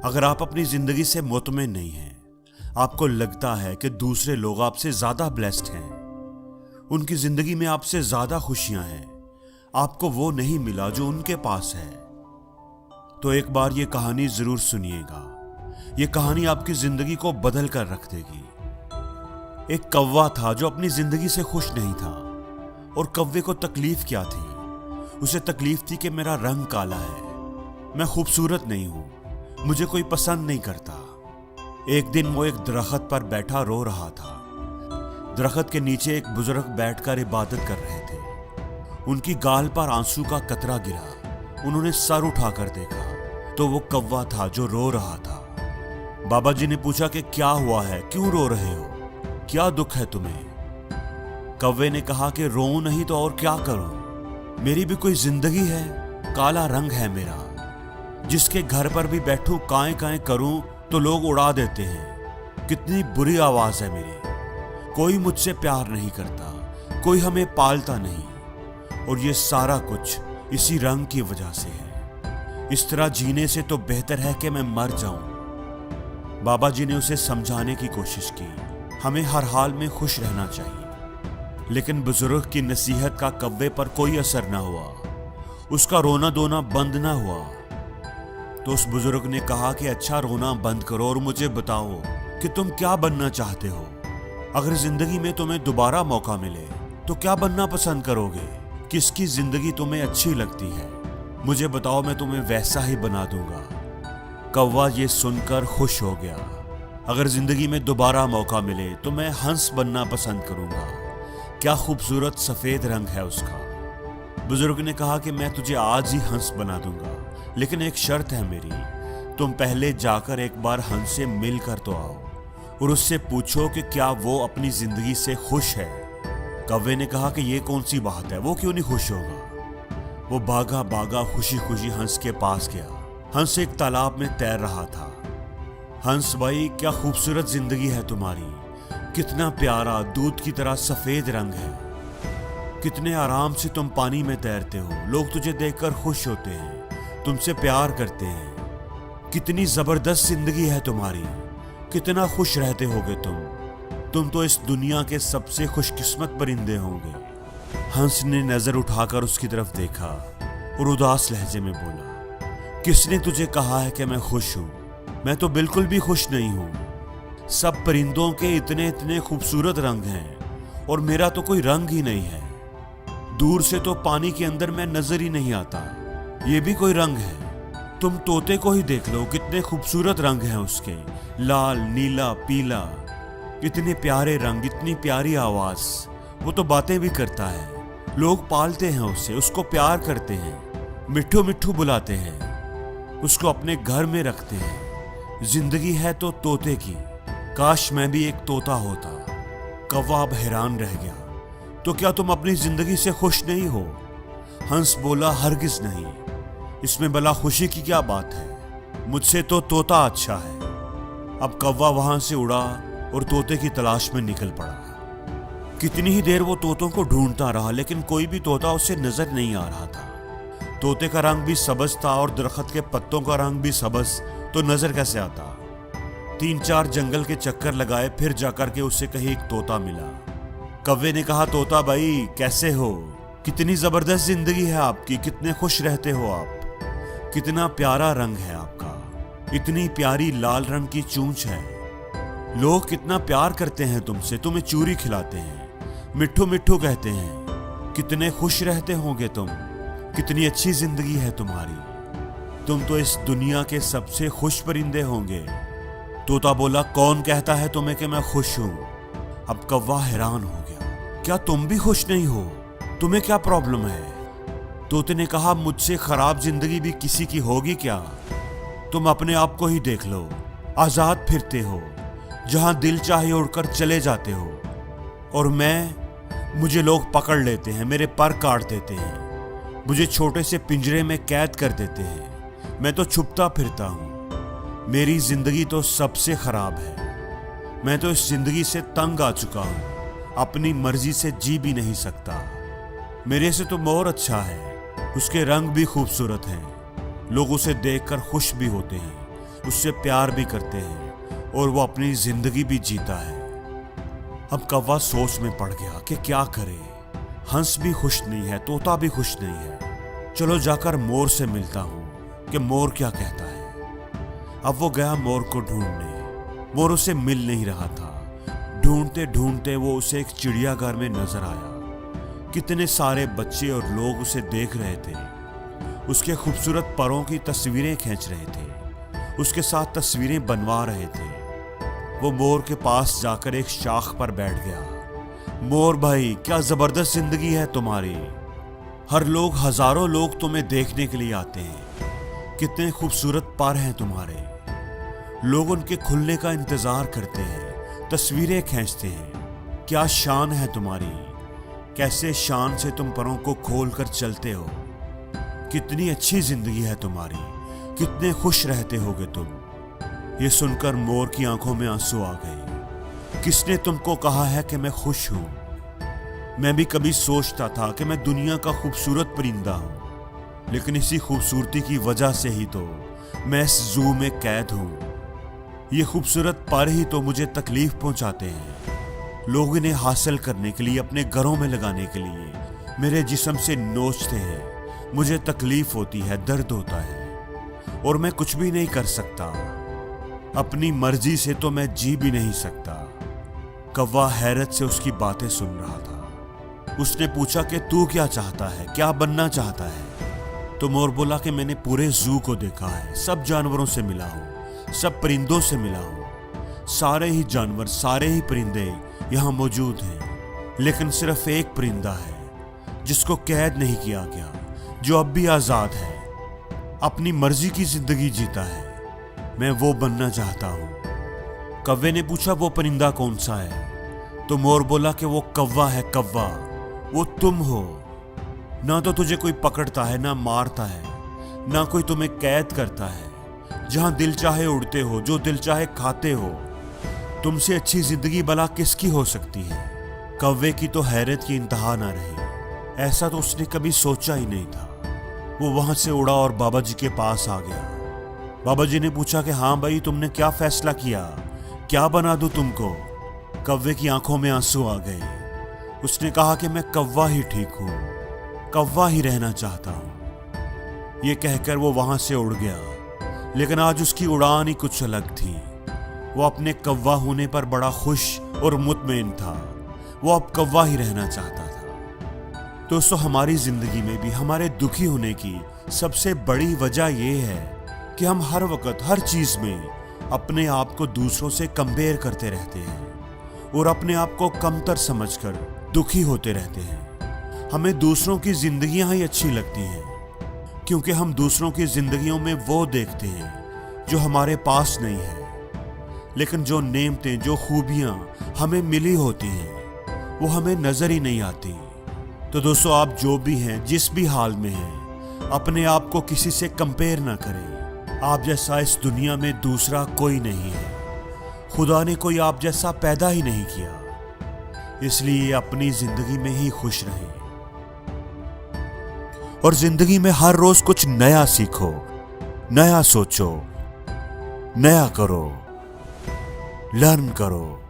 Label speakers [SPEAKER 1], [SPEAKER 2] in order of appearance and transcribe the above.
[SPEAKER 1] अगर आप अपनी जिंदगी से मुतमईन नहीं हैं, आपको लगता है कि दूसरे लोग आपसे ज्यादा ब्लेस्ड हैं, उनकी जिंदगी में आपसे ज्यादा खुशियां हैं, आपको वो नहीं मिला जो उनके पास है, तो एक बार ये कहानी जरूर सुनिएगा। ये कहानी आपकी जिंदगी को बदल कर रख देगी। एक कौवा था जो अपनी जिंदगी से खुश नहीं था, और कौवे को तकलीफ क्या थी? उसे तकलीफ थी कि मेरा रंग काला है, मैं खूबसूरत नहीं हूं, मुझे कोई पसंद नहीं करता। एक दिन वो एक दरख्त पर बैठा रो रहा था। दरख्त के नीचे एक बुजुर्ग बैठकर इबादत कर रहे थे। उनकी गाल पर आंसू का कतरा गिरा। उन्होंने सर उठाकर देखा तो वो कौवा था जो रो रहा था। बाबा जी ने पूछा कि क्या हुआ है, क्यों रो रहे हो, क्या दुख है तुम्हें? कौवे ने कहा कि रो नहीं तो और क्या करूं, मेरी भी कोई जिंदगी है, काला रंग है मेरा। जिसके घर पर भी बैठूं काएं काएं करूं तो लोग उड़ा देते हैं। कितनी बुरी आवाज है मेरी, कोई मुझसे प्यार नहीं करता, कोई हमें पालता नहीं, और ये सारा कुछ इसी रंग की वजह से है। इस तरह जीने से तो बेहतर है कि मैं मर जाऊं। बाबा जी ने उसे समझाने की कोशिश की, हमें हर हाल में खुश रहना चाहिए। लेकिन बुजुर्ग की नसीहत का कौवे पर कोई असर न हुआ। उसका रोना धोना बंद न हुआ। तो उस बुजुर्ग ने कहा कि अच्छा, रोना बंद करो और मुझे बताओ कि तुम क्या बनना चाहते हो। अगर जिंदगी में तुम्हें दोबारा मौका मिले तो क्या बनना पसंद करोगे? किसकी जिंदगी तुम्हें अच्छी लगती है? मुझे बताओ, मैं तुम्हें वैसा ही बना दूंगा। कौवा ये सुनकर खुश हो गया। अगर जिंदगी में दोबारा मौका मिले तो मैं हंस बनना पसंद करूंगा। क्या खूबसूरत सफेद रंग है उसका। बुजुर्ग ने कहा कि मैं तुझे आज ही हंस बना दूंगा, लेकिन एक शर्त है मेरी, तुम पहले जाकर एक बार हंस से मिल कर तो आओ और उससे पूछो कि क्या वो अपनी जिंदगी से खुश है। कौवे ने कहा कि ये कौन सी बात है, वो क्यों नहीं खुश होगा। वो भागा भागा खुशी खुशी हंस के पास गया। हंस एक तालाब में तैर रहा था। हंस भाई, क्या खूबसूरत जिंदगी है तुम्हारी, कितना प्यारा दूध की तरह सफेद रंग है, कितने आराम से तुम पानी में तैरते हो, लोग तुझे देखकर खुश होते हैं, तुमसे प्यार करते हैं। कितनी जबरदस्त जिंदगी है तुम्हारी, कितना खुश रहते होगे तुम तो इस दुनिया के सबसे खुशकिस्मत परिंदे होंगे। हंस ने नजर उठाकर उसकी तरफ देखा और उदास लहजे में बोला, किसने तुझे कहा है कि मैं खुश हूं? मैं तो बिल्कुल भी खुश नहीं हूं। सब परिंदों के इतने इतने खूबसूरत रंग हैं और मेरा तो कोई रंग ही नहीं है। दूर से तो पानी के अंदर मैं नजर ही नहीं आता, ये भी कोई रंग है? तुम तोते को ही देख लो, कितने खूबसूरत रंग हैं उसके, लाल, नीला, पीला, इतने प्यारे रंग, इतनी प्यारी आवाज। वो तो बातें भी करता है, लोग पालते हैं उसे, उसको प्यार करते हैं, मिट्ठू मिट्ठू बुलाते हैं, उसको अपने घर में रखते हैं। जिंदगी है तो तोते की, काश मैं भी एक तोता होता। कौवा अब हैरान रह गया। तो क्या तुम अपनी जिंदगी से खुश नहीं हो? हंस बोला, हरगिज नहीं, इसमें भला खुशी की क्या बात है, मुझसे तो तोता अच्छा है। अब कौवा वहां से उड़ा और तोते की तलाश में निकल पड़ा। कितनी ही देर वो तोतों को ढूंढता रहा, लेकिन कोई भी तोता उसे नजर नहीं आ रहा था। तोते का रंग भी सबज था और दरख्त के पत्तों का रंग भी सबज, तो नजर कैसे आता। 3-4 जंगल के चक्कर लगाए, फिर जाकर के उसे कहीं एक तोता मिला। कौवे ने कहा, तोता भाई कैसे हो, कितनी जबरदस्त जिंदगी है आपकी, कितने खुश रहते हो आप, कितना प्यारा रंग है आपका, इतनी प्यारी लाल रंग की चूंच है, लोग कितना प्यार करते हैं तुमसे, तुम्हें चूरी खिलाते हैं, मिट्ठू मिट्ठू कहते हैं, कितने खुश रहते होंगे तुम, कितनी अच्छी जिंदगी है तुम्हारी, तुम तो इस दुनिया के सबसे खुश परिंदे होंगे। तोता बोला, कौन कहता है तुम्हें कि मैं खुश हूं? अब कौवा हैरान हो गया, क्या तुम भी खुश नहीं हो? तुम्हें क्या प्रॉब्लम है? तोते ने कहा, मुझसे खराब जिंदगी भी किसी की होगी क्या? तुम अपने आप को ही देख लो, आजाद फिरते हो, जहां दिल चाहे उड़कर चले जाते हो, और मुझे लोग पकड़ लेते हैं, मेरे पर काट देते हैं, मुझे छोटे से पिंजरे में कैद कर देते हैं, मैं तो छुपता फिरता हूं। मेरी जिंदगी तो सबसे खराब है, मैं तो इस जिंदगी से तंग आ चुका हूं, अपनी मर्जी से जी भी नहीं सकता। मेरे से तो मोर अच्छा है, उसके रंग भी खूबसूरत हैं, लोग उसे देखकर खुश भी होते हैं, उससे प्यार भी करते हैं और वो अपनी जिंदगी भी जीता है। अब कौवा सोच में पड़ गया कि क्या करे। हंस भी खुश नहीं है, तोता भी खुश नहीं है। चलो जाकर मोर से मिलता हूँ कि मोर क्या कहता है। अब वो गया मोर को ढूंढने। मोर उसे मिल नहीं रहा था। ढूंढते ढूंढते वो उसे एक चिड़ियाघर में नजर आया। कितने सारे बच्चे और लोग उसे देख रहे थे। उसके खूबसूरत परों की तस्वीरें खींच रहे थे, उसके साथ तस्वीरें बनवा रहे थे। वो मोर के पास जाकर एक शाख पर बैठ गया। मोर भाई, क्या जबरदस्त जिंदगी है तुम्हारी। हर लोग, हजारों लोग तुम्हें देखने के लिए आते हैं। कितने खूबसूरत पर हैं तुम्हारे। लोग उनके खुलने का इंतजार करते हैं, तस्वीरें खींचते हैं। क्या शान है तुम्हारी। कैसे शान से तुम परों को खोल कर चलते हो। कितनी अच्छी जिंदगी है तुम्हारी। कितने खुश रहते होगे तुम। ये सुनकर मोर की आंखों में आंसू आ गए। किसने तुमको कहा है कि मैं खुश हूं। मैं भी कभी सोचता था कि मैं दुनिया का खूबसूरत परिंदा हूं, लेकिन इसी खूबसूरती की वजह से ही तो मैं इस जू में कैद हूं। ये खूबसूरत पर ही तो मुझे तकलीफ पहुंचाते हैं। लोग इन्हें हासिल करने के लिए, अपने घरों में लगाने के लिए मेरे जिस्म से नोचते हैं। मुझे तकलीफ होती है, दर्द होता है और मैं कुछ भी नहीं कर सकता। अपनी मर्जी से तो मैं जी भी नहीं सकता। कौवा हैरत से उसकी बातें सुन रहा था। उसने पूछा कि तू क्या चाहता है, क्या बनना चाहता है। तो मोर बोला कि मैंने पूरे जू को देखा है, सब जानवरों से मिला हूं, सब परिंदों से मिला हूं। सारे ही जानवर, सारे ही परिंदे यहाँ मौजूद हैं, लेकिन सिर्फ एक परिंदा है जिसको कैद नहीं किया गया, जो अब भी आजाद है, अपनी मर्जी की जिंदगी जीता है। मैं वो बनना चाहता हूँ। कौवे ने पूछा वो परिंदा कौन सा है। तो मोर बोला कि वो कौवा है, कौवा। वो तुम हो। ना तो तुझे कोई पकड़ता है, ना मारता है, ना कोई तुम्हें कैद करता है। जहां दिल चाहे उड़ते हो, जो दिल चाहे खाते हो। तुमसे अच्छी जिंदगी भला किसकी हो सकती है। कौवे की तो हैरत की इंतहा ना रही। ऐसा तो उसने कभी सोचा ही नहीं था। वो वहां से उड़ा और बाबा जी के पास आ गया। बाबा जी ने पूछा कि हाँ भाई, तुमने क्या फैसला किया, क्या बना दूं तुमको। कौवे की आंखों में आंसू आ गए। उसने कहा कि मैं कौवा ही ठीक हूं, कौवा ही रहना चाहता हूं। ये कहकर वो वहां से उड़ गया, लेकिन आज उसकी उड़ान ही कुछ अलग थी। वो अपने कौवा होने पर बड़ा खुश और मुतमईन था। वो अब कौवा ही रहना चाहता था। दोस्तों, हमारी जिंदगी में भी हमारे दुखी होने की सबसे बड़ी वजह यह है कि हम हर वक्त, हर चीज में अपने आप को दूसरों से कंपेयर करते रहते हैं और अपने आप को कमतर समझकर दुखी होते रहते हैं। हमें दूसरों की जिंदगियां ही अच्छी लगती हैं, क्योंकि हम दूसरों की जिंदगियों में वो देखते हैं जो हमारे पास नहीं है। लेकिन जो नेमतें, जो खूबियां हमें मिली होती हैं, वो हमें नजर ही नहीं आती। तो दोस्तों, आप जो भी हैं, जिस भी हाल में हैं, अपने आप को किसी से कंपेयर ना करें। आप जैसा इस दुनिया में दूसरा कोई नहीं है। खुदा ने कोई आप जैसा पैदा ही नहीं किया। इसलिए अपनी जिंदगी में ही खुश रहें और जिंदगी में हर रोज कुछ नया सीखो, नया सोचो, नया करो, लर्न करो।